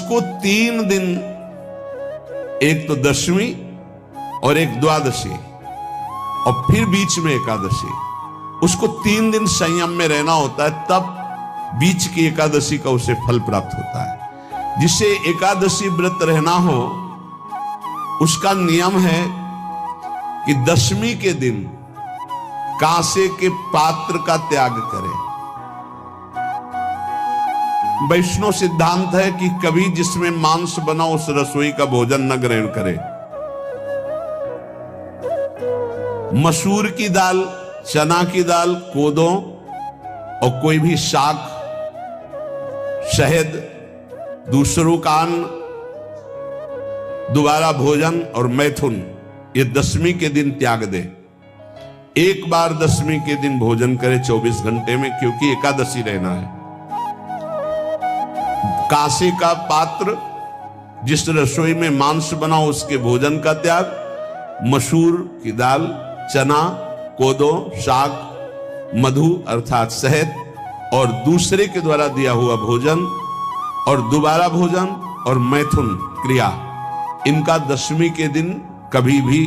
उसको 3 दिन, एक तो दशमी और एक द्वादशी और फिर बीच में एकादशी, उसको 3 दिन संयम में रहना होता है, तब बीच की एकादशी का उसे फल प्राप्त होता है। जिसे एकादशी व्रत रहना हो उसका नियम है कि दशमी के दिन कांसे के पात्र का त्याग करे। वैष्णव सिद्धांत है कि कभी जिसमें मांस बना उस रसोई का भोजन न ग्रहण करे। मसूर की दाल, चना की दाल, कोदो और कोई भी शाक, शहद, दूसरों का अन्न, दोबारा भोजन और मैथुन, ये दशमी के दिन त्याग दे। एक बार दशमी के दिन भोजन करे 24 घंटे में, क्योंकि एकादशी रहना है। कांसे का पात्र, जिस रसोई में मांस बना उसके भोजन का त्याग। मसूर की दाल, चना, कोदो, शाक, मधु अर्थात शहद और दूसरे के द्वारा दिया हुआ भोजन और दोबारा भोजन और मैथुन क्रिया, इनका दशमी के दिन कभी भी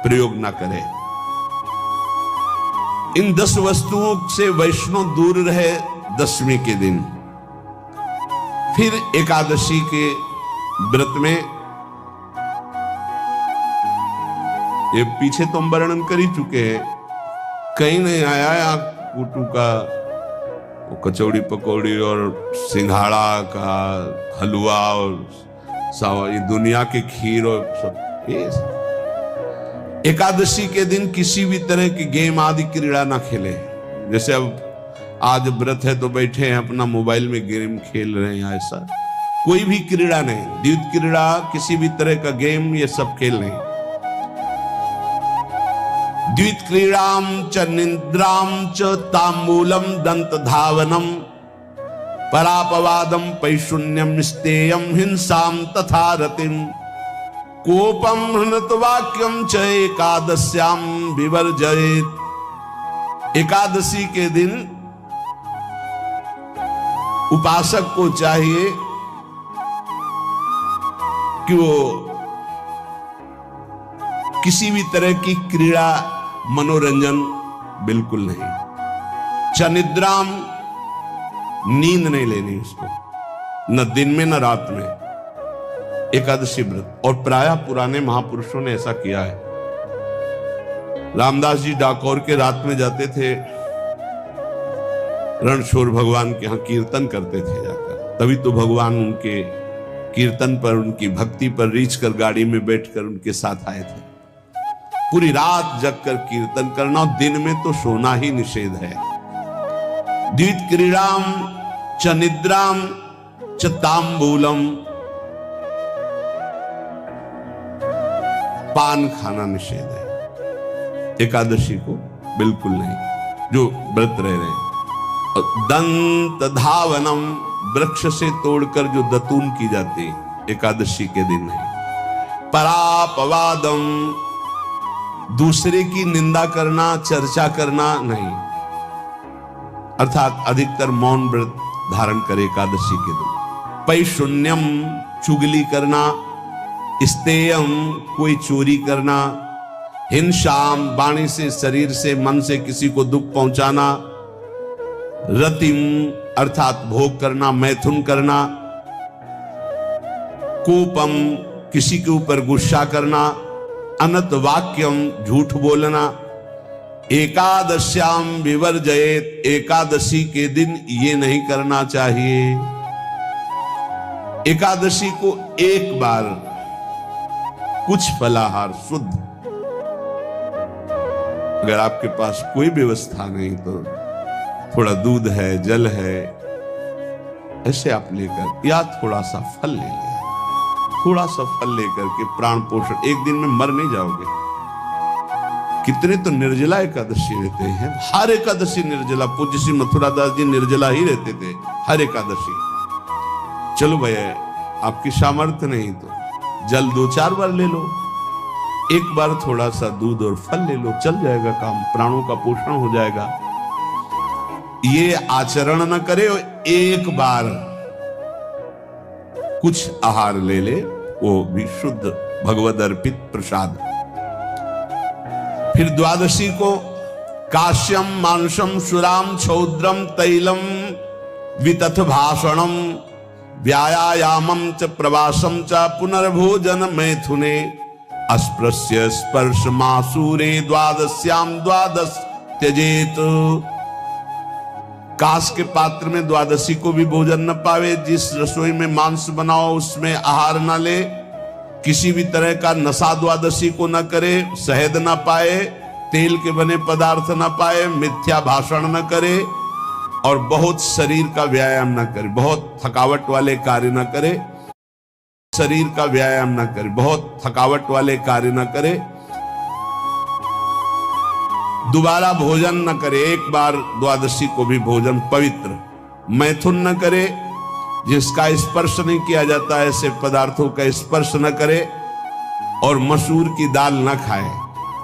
प्रयोग ना करें। इन 10 वस्तुओं से वैष्णव दूर रहे दशमी के दिन। फिर एकादशी के व्रत में, ये पीछे तो हम वर्णन कर ही चुके हैं, कहीं नहीं आया कुटू का कचौड़ी पकौड़ी और सिंघाड़ा का हलवा और ये दुनिया के खीर और सब। एकादशी के दिन किसी भी तरह की गेम आदि क्रीड़ा ना खेले। जैसे अब आज व्रत है तो बैठे हैं अपना मोबाइल में गेम खेल रहे हैं, ऐसा कोई भी क्रीड़ा नहीं। द्वैत क्रीड़ा, किसी भी तरह का गेम, ये सब खेल नहीं। द्वैत क्रीड़ाम च निद्राम च तांबूलम दंत धावनम परापवादम पैशून्यम स्तेयम हिंसाम तथा रतिम कोपम हृतवाक्यम च एकादश्याम विवर्जयेत्। एकादशी के दिन उपासक को चाहिए कि वो किसी भी तरह की क्रीड़ा, मनोरंजन बिल्कुल नहीं। चनिद्राम, नींद नहीं लेनी उसको, न दिन में न रात में। एकादशी व्रत, और प्रायः पुराने महापुरुषों ने ऐसा किया है। रामदास जी डाकोर के रात में जाते थे, रणछोड़ भगवान के यहां कीर्तन करते थे जाकर। तभी तो भगवान उनके कीर्तन पर, उनकी भक्ति पर रीझ कर गाड़ी में बैठकर उनके साथ आए थे। पूरी रात जगकर कीर्तन करना, और दिन में तो सोना ही निषेध है। द्वैत क्रीड़ाम च निद्राम च तांबूलम, पान खाना निषेध है एकादशी को, बिल्कुल नहीं, जो व्रत रह रहे हैं। और दंत धावनम, वृक्ष से तोड़कर जो दतून की जाती एकादशी के दिन नहीं। परापवादम, दूसरे की निंदा करना, चर्चा करना नहीं, अर्थात अधिकतर मौन व्रत धारण करे एकादशी के दिन। पैशून्यम, चुगली करना। स्तेयम, कोई चोरी करना। हिंसाम, वाणी से, शरीर से, मन से किसी को दुख पहुंचाना। रतिम, अर्थात भोग करना, मैथुन करना। कोपम, किसी के ऊपर गुस्सा करना। अनत वाक्यम, झूठ बोलना। एकादश्याम विवर्जयेत्, एकादशी के दिन ये नहीं करना चाहिए। एकादशी को एक बार कुछ फलाहार शुद्ध, अगर आपके पास कोई व्यवस्था नहीं तो थोड़ा दूध है, जल है, ऐसे आप लेकर, या थोड़ा सा फल ले लिया, थोड़ा सा फल लेकर के प्राण पोषण, एक दिन में मर नहीं जाओगे। कितने तो निर्जला एकादशी रहते हैं, हर एकादशी निर्जला। पूज्य श्री मथुरा दास जी निर्जला ही रहते थे हर एकादशी। चलो भैया, आपकी सामर्थ्य नहीं तो जल 2-4 बार ले लो, एक बार थोड़ा सा दूध और फल ले लो, चल जाएगा काम, प्राणों का पोषण हो जाएगा। ये आचरण न करे, एक बार कुछ आहार ले ले, वो भी शुद्ध भगवद अर्पित प्रसाद। फिर द्वादशी को काश्यम मांसम सुराम छौद्रम तैलम वितथ भाषणम व्यायामम च प्रवासम च पुनर्भोजन मैथुने अस्पृश्य स्पर्श मासूरे द्वादश्याम द्वादश त्यजेत। कांस के पात्र में द्वादशी को भी भोजन न पावे, जिस रसोई में मांस बनाओ उसमें आहार न ले, किसी भी तरह का नशा द्वादशी को न करे, शहद न पाए, तेल के बने पदार्थ न पाए, मिथ्या भाषण न करे और बहुत शरीर का व्यायाम न करे, बहुत थकावट वाले कार्य न करे, शरीर का व्यायाम न करे, बहुत थकावट वाले कार्य न करे, दोबारा भोजन न करे, एक बार द्वादशी को भी भोजन पवित्र, मैथुन न करे, जिसका स्पर्श नहीं किया जाता है ऐसे पदार्थों का स्पर्श न करे और मसूर की दाल न खाए।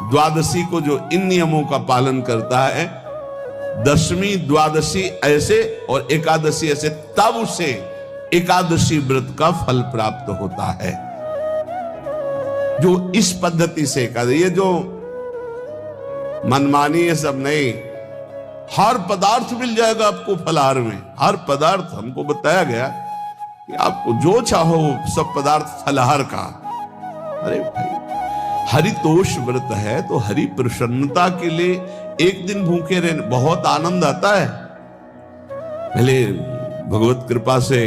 द्वादशी को जो इन नियमों का पालन करता है, दशमी द्वादशी ऐसे और एकादशी ऐसे, तब उसे एकादशी व्रत का फल प्राप्त होता है। जो इस पद्धति से एकादशी, ये जो मनमानी है सब नहीं, हर पदार्थ मिल जाएगा आपको फलाहार में, हर पदार्थ हमको बताया गया कि आपको जो चाहो सब पदार्थ फलाहार का। अरे भाई, हरितोष व्रत है तो हरि प्रसन्नता के लिए एक दिन भूखे रहने बहुत आनंद आता है। पहले भगवत कृपा से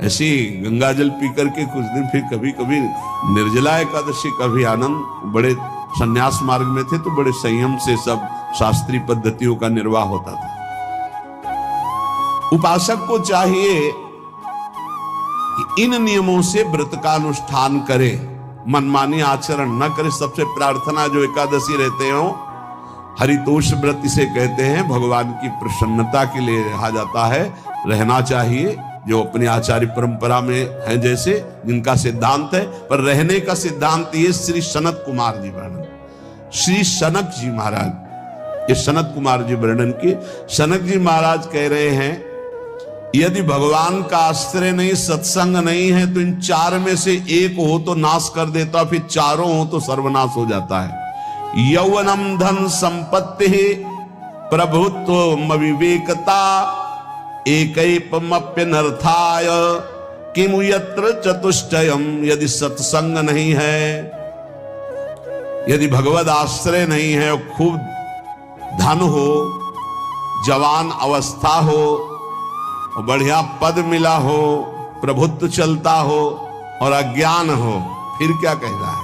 ऐसी गंगा जल पी करके कुछ दिन, फिर कभी कभी निर्जला एकादशी का भी आनंद। बड़े संन्यास मार्ग में थे तो बड़े संयम से सब शास्त्रीय पद्धतियों का निर्वाह होता था। उपासक को चाहिए कि इन नियमों से व्रत का अनुष्ठान करे, मनमानी आचरण न करे। सबसे प्रार्थना जो एकादशी रहते हो, हरितोष व्रत इसे कहते हैं, भगवान की प्रसन्नता के लिए रहा जाता है, रहना चाहिए। जो अपनी आचार्य परंपरा में है, जैसे जिनका सिद्धांत है, पर रहने का सिद्धांत ये श्री सनत कुमार जी वर्णन, श्री सनक जी महाराज, ये सनत कुमार जी वर्णन की। सनक जी महाराज कह रहे हैं, यदि भगवान का आश्रय नहीं, सत्संग नहीं है, तो इन चार में से एक हो तो नाश कर देता, फिर चारों हो तो सर्वनाश हो जाता है। यौवनम धन संपत्ति प्रभुत्व अविवेकता एकैपमप्यनर्थाय किमु यत्र चतुष्टयम। यदि सत्संग नहीं है, यदि भगवद आश्रय नहीं है, खूब धन हो, जवान अवस्था हो, बढ़िया पद मिला हो, प्रभुत्व चलता हो और अज्ञान हो, फिर क्या कह रहा है?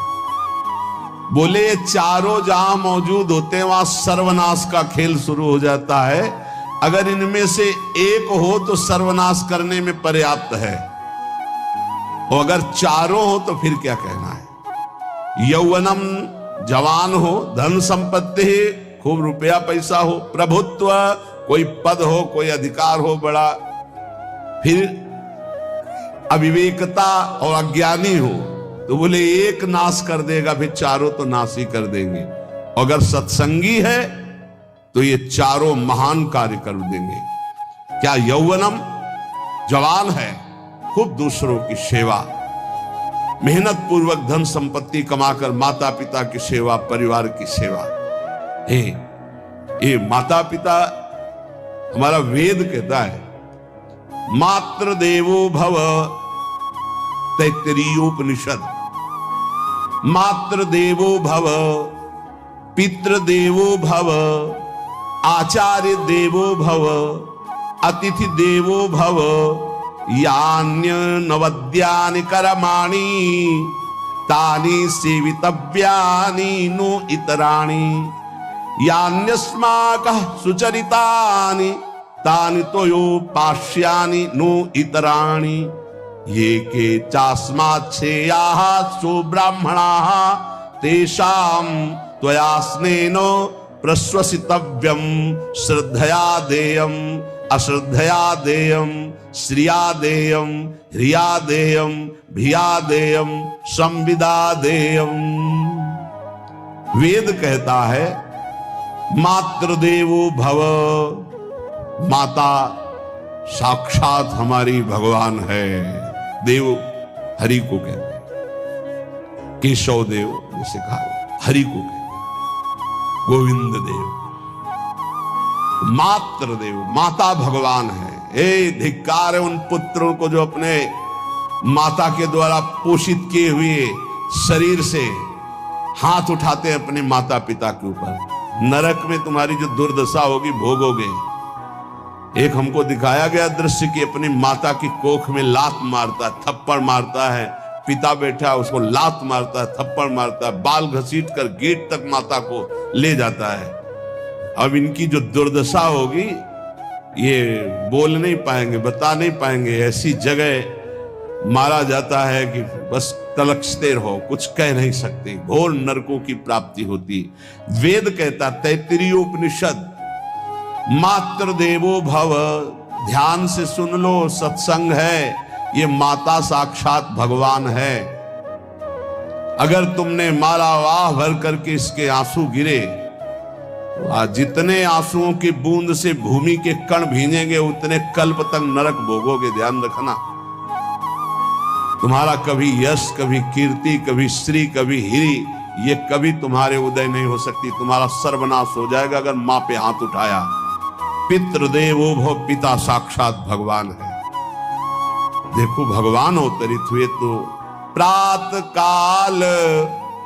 बोले ये चारों जहां मौजूद होते हैं वहां सर्वनाश का खेल शुरू हो जाता है। अगर इनमें से एक हो तो सर्वनाश करने में पर्याप्त है, और अगर चारों हो तो फिर क्या कहना है? यौवनम, जवान हो, धन संपत्ति, खूब रुपया पैसा हो, प्रभुत्व, कोई पद हो, कोई अधिकार हो बड़ा, फिर अविवेकता और अज्ञानी हो, तो बोले एक नाश कर देगा, फिर चारों तो नाश ही कर देंगे। अगर सत्संगी है तो ये चारों महान कार्य कर देंगे। क्या यौवनम, जवान है, खूब दूसरों की सेवा, मेहनत पूर्वक धन संपत्ति कमाकर माता पिता की सेवा, परिवार की सेवा। ये माता पिता, हमारा वेद कहता है, मातृ देवो भव, तैत्तिरीयोपनिषद, मातृ देवो भव, पितृ देवो भव, आचार्य देवो भव, अतिथि देवो भव, यान्य नवद्यानि कर्माणि तानि सेवितव्यानि नो इतराणि, यान्यस्माकः सुचरितानि तानि तोयोपास्यानि नो इतराणि, ये के चास्माच्छेयाः सो ब्राह्मणाः तेषां त्वया स्नेनो प्रश्वसितव्यम श्रद्धया देयम अश्रद्धया देयम श्रिया देयम ह्रिया देयम भिया देयम संविदा देयम। वेद कहता है मातृदेवो भव, माता साक्षात हमारी भगवान है। देव हरि को कहते हैं। केशव देव जैसे कहा, हरि को कहते हैं। गोविंद देव, मात्र देव, माता भगवान है। ए धिक्कार है उन पुत्रों को जो अपने माता के द्वारा पोषित किए हुए शरीर से हाथ उठाते हैं अपने माता पिता के ऊपर। नरक में तुम्हारी जो दुर्दशा होगी भोगोगे। एक हमको दिखाया गया दृश्य कि अपनी माता की कोख में लात मारता है, थप्पड़ मारता है, पिता बैठा है उसको लात मारता है, थप्पड़ मारता है, बाल घसीट कर गेट तक माता को ले जाता है। अब इनकी जो दुर्दशा होगी ये बोल नहीं पाएंगे, बता नहीं पाएंगे। ऐसी जगह मारा जाता है कि बस तलखते रहो, कुछ कह नहीं सकते। घोर नरकों की प्राप्ति होती। वेद कहता, तैत्तिरीय उपनिषद, मात्र देवो भव, ध्यान से सुन लो, सत्संग है, ये माता साक्षात भगवान है। अगर तुमने मारा वाह भर करके इसके आंसू गिरे, जितने आंसुओं की बूंद से भूमि के कण भींजेंगे उतने कल्प तक नरक भोगोगे। ध्यान रखना, तुम्हारा कभी यश, कभी कीर्ति, कभी श्री, कभी हिरी, ये कभी तुम्हारे उदय नहीं हो सकती। तुम्हारा सर्वनाश हो जाएगा अगर मां पे हाथ उठाया। पितृदेवो भव, पिता साक्षात भगवान है। देखो भगवान अवतरित हुए तो प्रात काल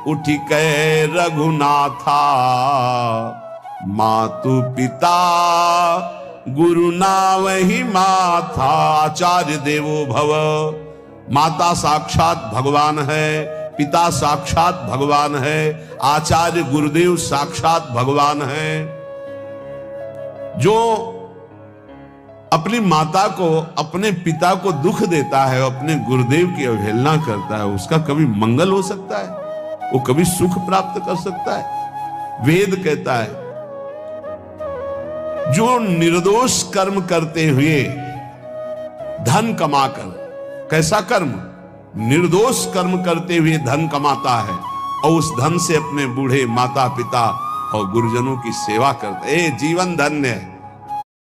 उठी कै रघुनाथा, मातु पिता गुरु नावहि माथा। आचार्य देवो भव, माता साक्षात भगवान है, पिता साक्षात भगवान है, आचार्य गुरुदेव साक्षात भगवान है। जो अपनी माता को, अपने पिता को दुख देता है, अपने गुरुदेव की अवहेलना करता है, उसका कभी मंगल हो सकता है? वो कभी सुख प्राप्त कर सकता है? वेद कहता है जो निर्दोष कर्म करते हुए धन कमाकर, कैसा कर्म? निर्दोष कर्म करते हुए धन कमाता है और उस धन से अपने बूढ़े माता पिता और गुरुजनों की सेवा करते, जीवन धन्य है।